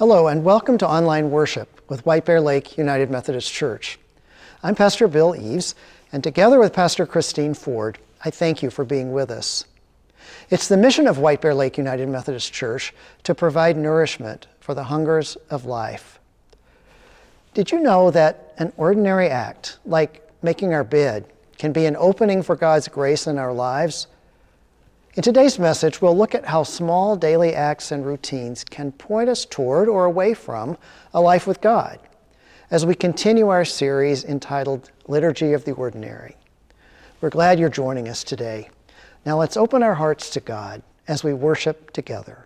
Hello and welcome to online worship with White Bear Lake United Methodist Church. I'm Pastor Bill Eves, and together with Pastor Christine Ford, I thank you for being with us. It's the mission of White Bear Lake United Methodist Church to provide nourishment for the hungers of life. Did you know that an ordinary act, like making our bed, can be an opening for God's grace in our lives? In today's message, we'll look at how small daily acts and routines can point us toward or away from a life with God, as we continue our series entitled Liturgy of the Ordinary. We're glad you're joining us today. Now let's open our hearts to God as we worship together.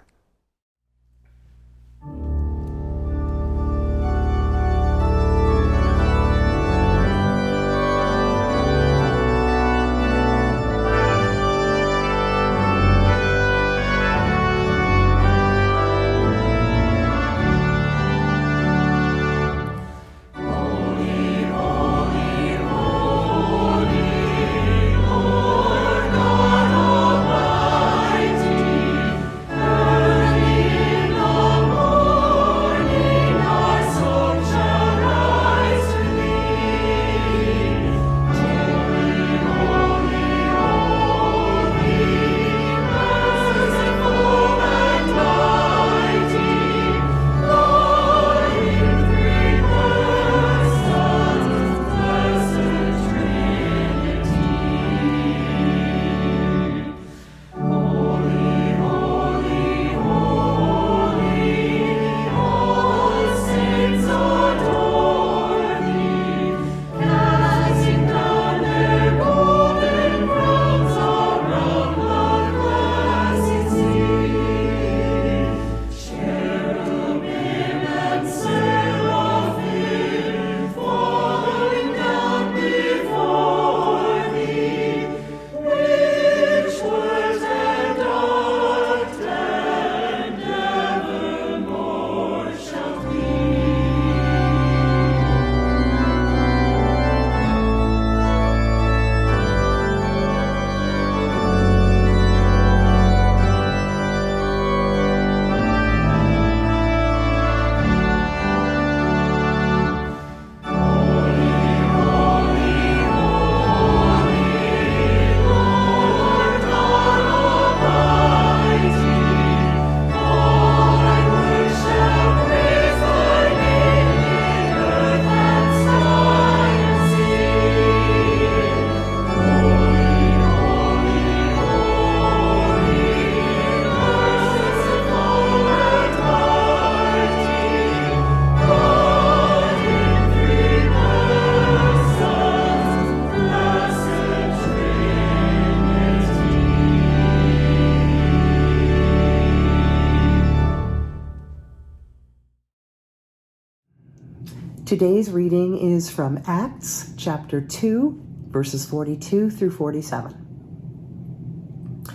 Today's reading is from Acts chapter 2, verses 42 through 47.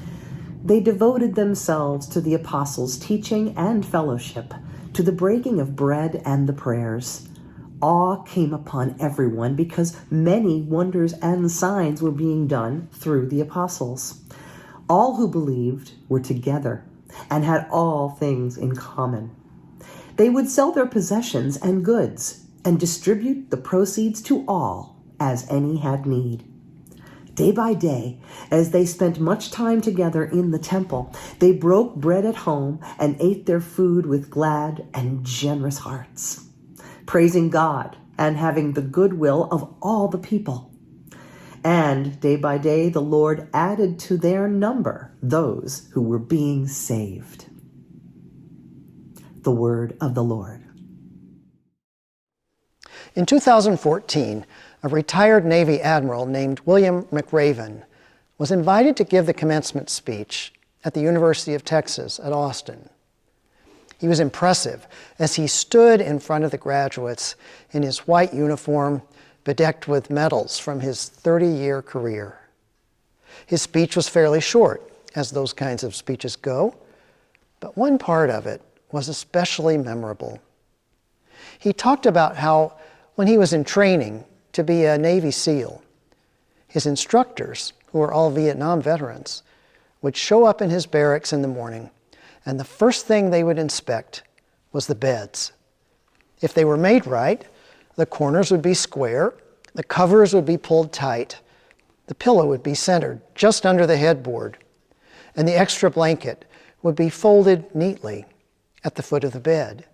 They devoted themselves to the apostles' teaching and fellowship, to the breaking of bread and the prayers. Awe came upon everyone because many wonders and signs were being done through the apostles. All who believed were together and had all things in common. They would sell their possessions and goods and distribute the proceeds to all as any had need. Day by day, as they spent much time together in the temple, they broke bread at home and ate their food with glad and generous hearts, praising God and having the goodwill of all the people. And day by day, the Lord added to their number those who were being saved. The word of the Lord. In 2014, a retired Navy admiral named William McRaven was invited to give the commencement speech at the University of Texas at Austin. He was impressive as he stood in front of the graduates in his white uniform, bedecked with medals from his 30-year career. His speech was fairly short, as those kinds of speeches go, but one part of it was especially memorable. He talked about how when he was in training to be a Navy SEAL, his instructors, who were all Vietnam veterans, would show up in his barracks in the morning, and the first thing they would inspect was the beds. If they were made right, the corners would be square, the covers would be pulled tight, the pillow would be centered just under the headboard, and the extra blanket would be folded neatly at the foot of the bed.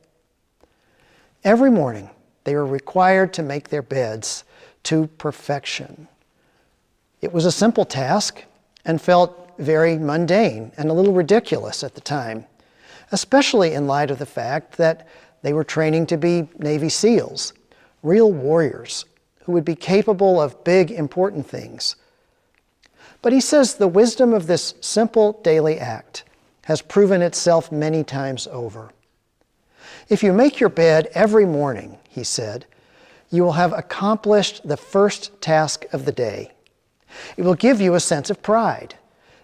Every morning, they were required to make their beds to perfection. It was a simple task and felt very mundane and a little ridiculous at the time, especially in light of the fact that they were training to be Navy SEALs, real warriors who would be capable of big, important things. But he says the wisdom of this simple daily act has proven itself many times over. If you make your bed every morning, he said, you will have accomplished the first task of the day. It will give you a sense of pride,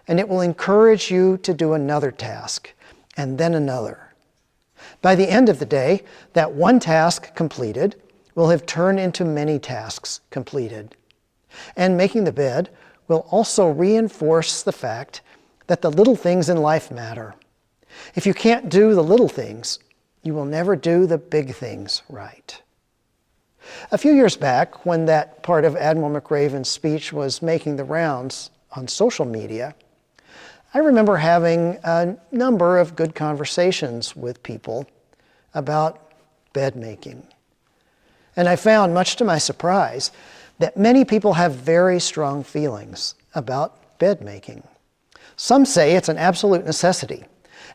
and it will encourage you to do another task, and then another. By the end of the day, that one task completed will have turned into many tasks completed. And making the bed will also reinforce the fact that the little things in life matter. If you can't do the little things, you will never do the big things right. A few years back, when that part of Admiral McRaven's speech was making the rounds on social media, I remember having a number of good conversations with people about bed making. And I found, much to my surprise, that many people have very strong feelings about bed making. Some say it's an absolute necessity,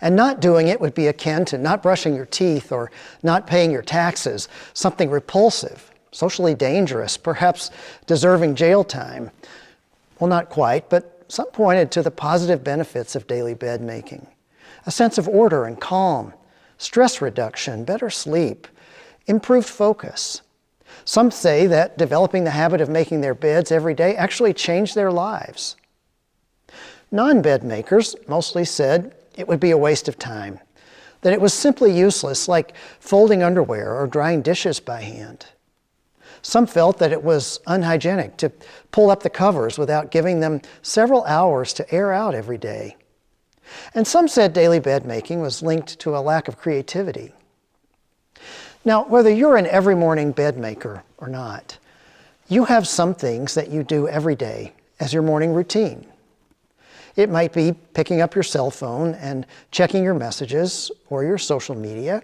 and not doing it would be akin to not brushing your teeth or not paying your taxes, something repulsive, socially dangerous, perhaps deserving jail time. Well, not quite, but some pointed to the positive benefits of daily bed making. A sense of order and calm, stress reduction, better sleep, improved focus. Some say that developing the habit of making their beds every day actually changed their lives. Non-bed makers mostly said it would be a waste of time, that it was simply useless, like folding underwear or drying dishes by hand. Some felt that it was unhygienic to pull up the covers without giving them several hours to air out every day. And some said daily bed making was linked to a lack of creativity. Now, whether you're an every morning bed maker or not, you have some things that you do every day as your morning routine. It might be picking up your cell phone and checking your messages or your social media.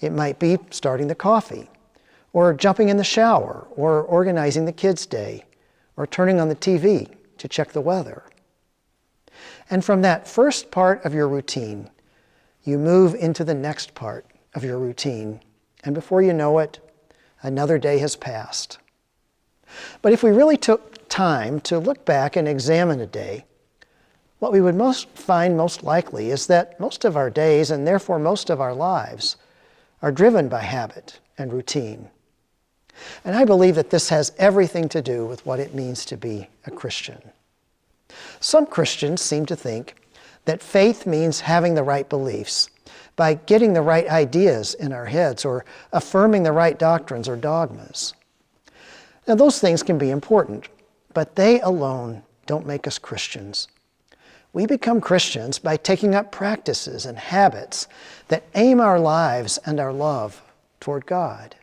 It might be starting the coffee, or jumping in the shower, or organizing the kids' day, or turning on the TV to check the weather. And from that first part of your routine, you move into the next part of your routine, and before you know it, another day has passed. But if we really took time to look back and examine a day, what we would find most likely is that most of our days, and therefore most of our lives, are driven by habit and routine. And I believe that this has everything to do with what it means to be a Christian. Some Christians seem to think that faith means having the right beliefs, by getting the right ideas in our heads or affirming the right doctrines or dogmas. Now, those things can be important, but they alone don't make us Christians. We become Christians by taking up practices and habits that aim our lives and our love toward God.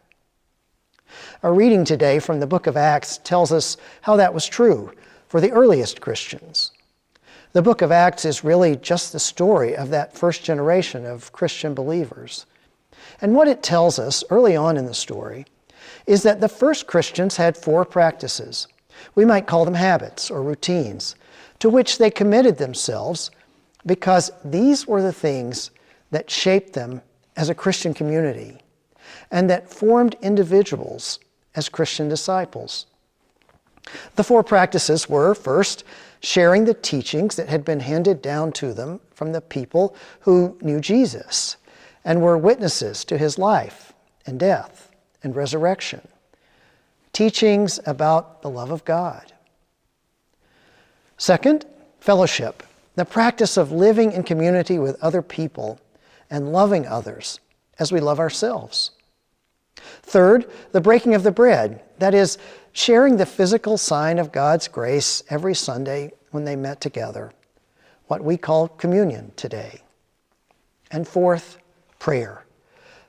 Our reading today from the book of Acts tells us how that was true for the earliest Christians. The book of Acts is really just the story of that first generation of Christian believers. And what it tells us early on in the story is that the first Christians had 4 practices. We might call them habits or routines, to which they committed themselves because these were the things that shaped them as a Christian community and that formed individuals as Christian disciples. The 4 practices were, first, sharing the teachings that had been handed down to them from the people who knew Jesus and were witnesses to his life and death and resurrection. Teachings about the love of God. Second, fellowship, the practice of living in community with other people and loving others as we love ourselves. Third, the breaking of the bread, that is, sharing the physical sign of God's grace every Sunday when they met together, what we call communion today. And fourth, prayer,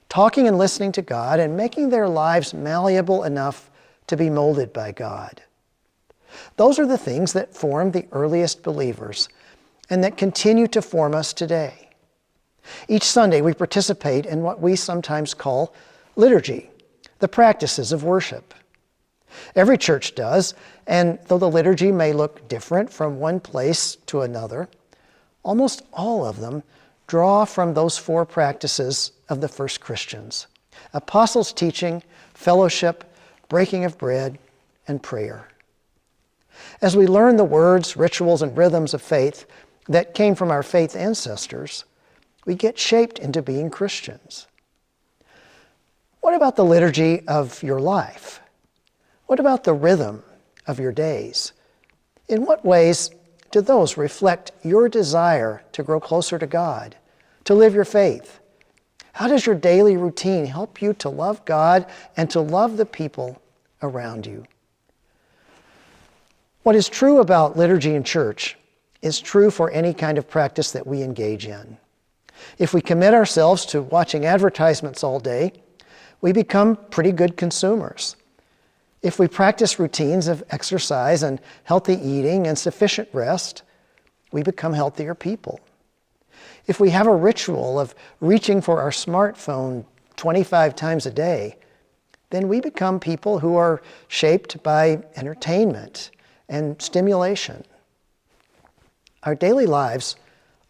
talking and listening to God and making their lives malleable enough to be molded by God. Those are the things that formed the earliest believers and that continue to form us today. Each Sunday we participate in what we sometimes call liturgy, the practices of worship. Every church does, and though the liturgy may look different from one place to another, almost all of them draw from those four practices of the first Christians: apostles' teaching, fellowship, breaking of bread, and prayer. As we learn the words, rituals, and rhythms of faith that came from our faith ancestors, we get shaped into being Christians. What about the liturgy of your life? What about the rhythm of your days? In what ways do those reflect your desire to grow closer to God, to live your faith? How does your daily routine help you to love God and to love the people around you? What is true about liturgy in church is true for any kind of practice that we engage in. If we commit ourselves to watching advertisements all day, we become pretty good consumers. If we practice routines of exercise and healthy eating and sufficient rest, we become healthier people. If we have a ritual of reaching for our smartphone 25 times a day, then we become people who are shaped by entertainment and stimulation. Our daily lives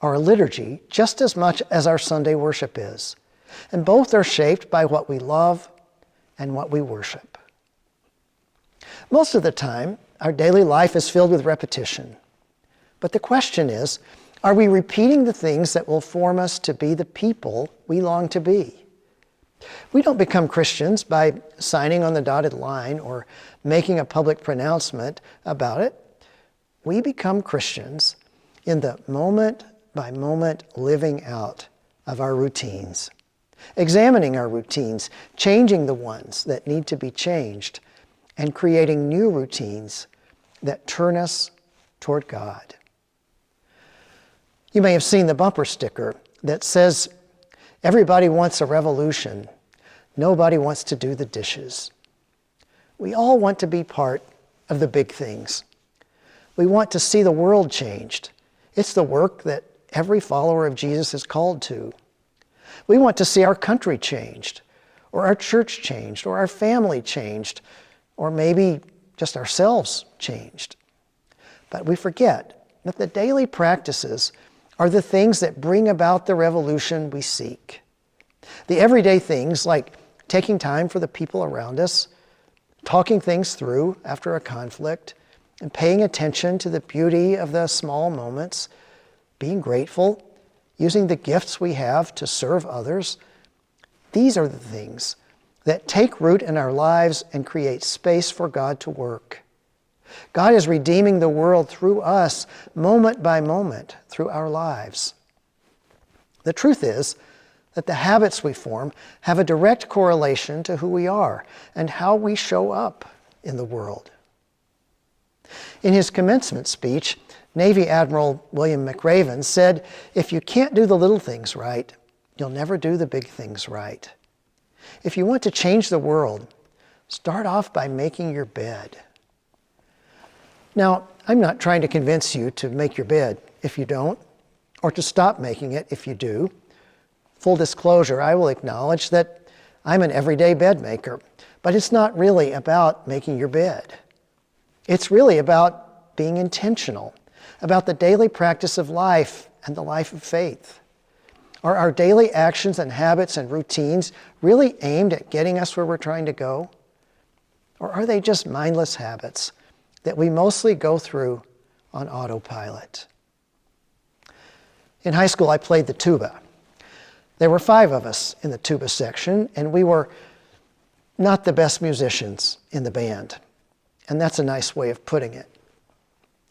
are a liturgy just as much as our Sunday worship is, and both are shaped by what we love and what we worship. Most of the time, our daily life is filled with repetition. But the question is, are we repeating the things that will form us to be the people we long to be? We don't become Christians by signing on the dotted line or making a public pronouncement about it. We become Christians in the moment-by-moment living out of our routines, examining our routines, changing the ones that need to be changed, and creating new routines that turn us toward God. You may have seen the bumper sticker that says, "Everybody wants a revolution. Nobody wants to do the dishes." We all want to be part of the big things. We want to see the world changed. It's the work that every follower of Jesus is called to. We want to see our country changed, or our church changed, or our family changed, or maybe just ourselves changed. But we forget that the daily practices are the things that bring about the revolution we seek. The everyday things like taking time for the people around us, talking things through after a conflict, and paying attention to the beauty of the small moments, being grateful, using the gifts we have to serve others. These are the things that take root in our lives and create space for God to work. God is redeeming the world through us, moment by moment, through our lives. The truth is that the habits we form have a direct correlation to who we are and how we show up in the world. In his commencement speech, Navy Admiral William McRaven said, "If you can't do the little things right, you'll never do the big things right. If you want to change the world, start off by making your bed." Now, I'm not trying to convince you to make your bed if you don't, or to stop making it if you do. Full disclosure, I will acknowledge that I'm an everyday bed maker, but it's not really about making your bed. It's really about being intentional, about the daily practice of life and the life of faith. Are our daily actions and habits and routines really aimed at getting us where we're trying to go? Or are they just mindless habits that we mostly go through on autopilot? In high school, I played the tuba. There were 5 of us in the tuba section, and we were not the best musicians in the band. And that's a nice way of putting it.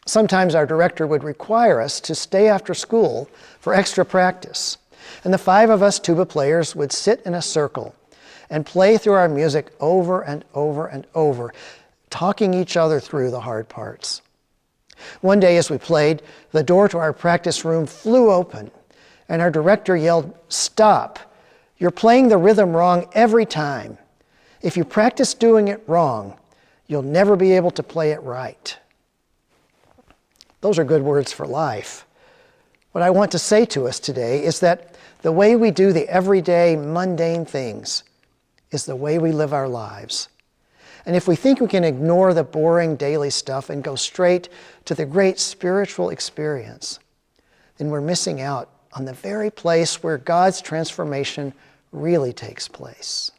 Sometimes our director would require us to stay after school for extra practice. And the 5 of us tuba players would sit in a circle and play through our music over and over and over, talking each other through the hard parts. One day as we played, the door to our practice room flew open, and our director yelled, "Stop!" You're playing the rhythm wrong every time. If you practice doing it wrong, you'll never be able to play it right. Those are good words for life. What I want to say to us today is that the way we do the everyday, mundane things is the way we live our lives. And if we think we can ignore the boring daily stuff and go straight to the great spiritual experience, then we're missing out on the very place where God's transformation really takes place.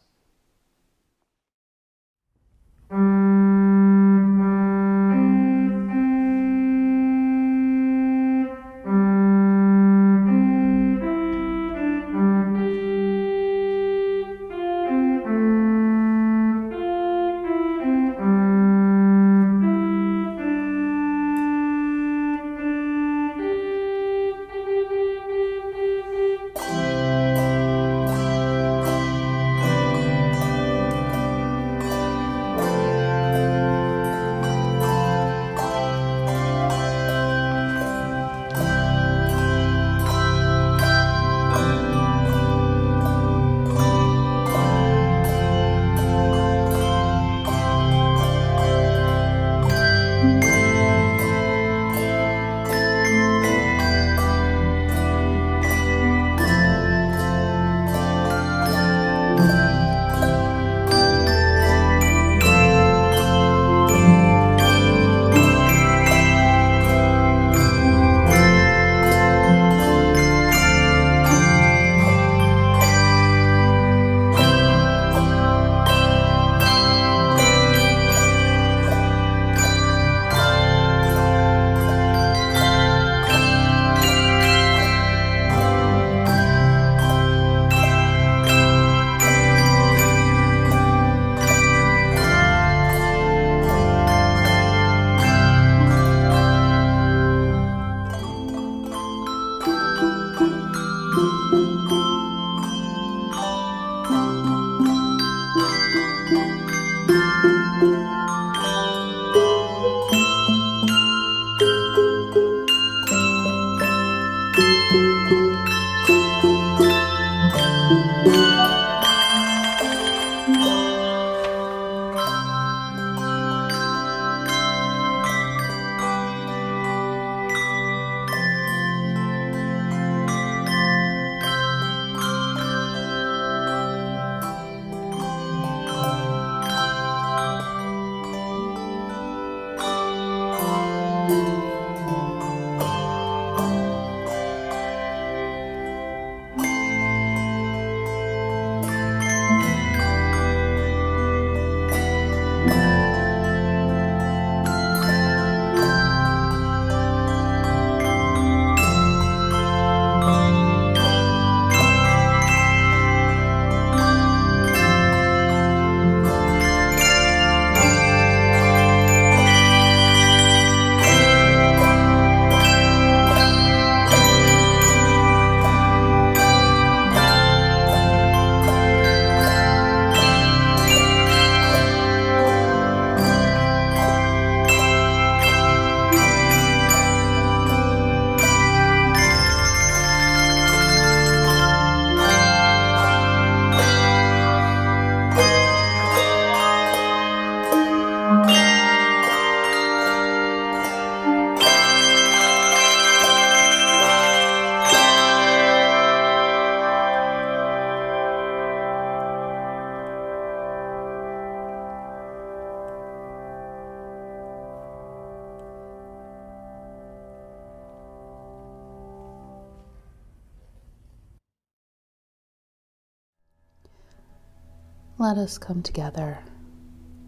Let us come together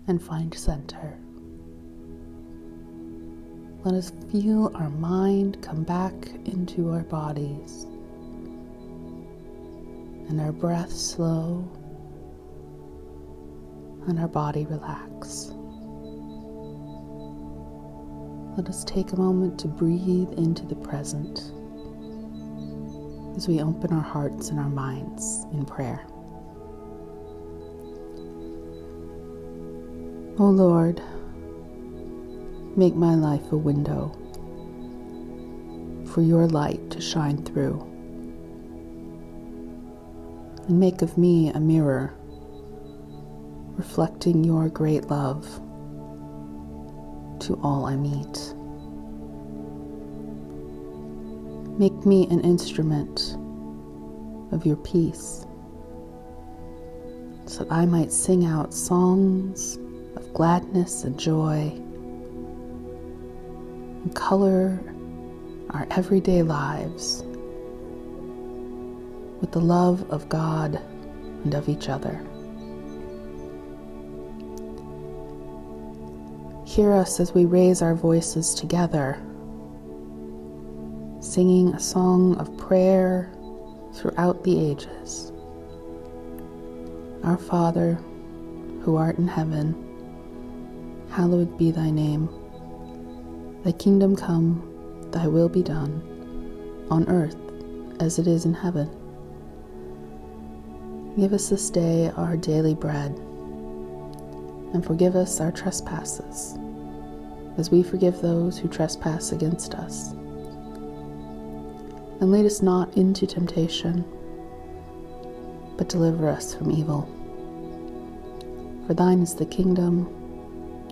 and find center. Let us feel our mind come back into our bodies and our breath slow and our body relax. Let us take a moment to breathe into the present as we open our hearts and our minds in prayer. O Lord, make my life a window for your light to shine through. and make of me a mirror, reflecting your great love to all I meet. Make me an instrument of your peace, so that I might sing out songs of gladness and joy, and color our everyday lives with the love of God and of each other. Hear us as we raise our voices together, singing a song of prayer throughout the ages. Our Father, who art in heaven, hallowed be thy name. Thy kingdom come, thy will be done, on earth as it is in heaven. Give us this day our daily bread, and forgive us our trespasses, as we forgive those who trespass against us. And lead us not into temptation, but deliver us from evil. For thine is the kingdom,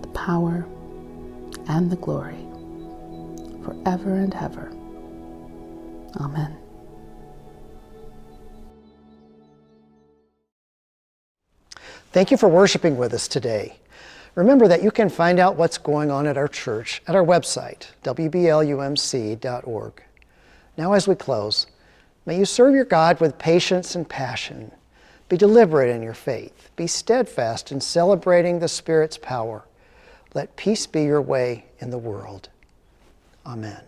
the power, and the glory, forever and ever. Amen. Thank you for worshiping with us today. Remember that you can find out what's going on at our church at our website, wblumc.org. Now as we close, may you serve your God with patience and passion. Be deliberate in your faith. Be steadfast in celebrating the Spirit's power. Let peace be your way in the world. Amen.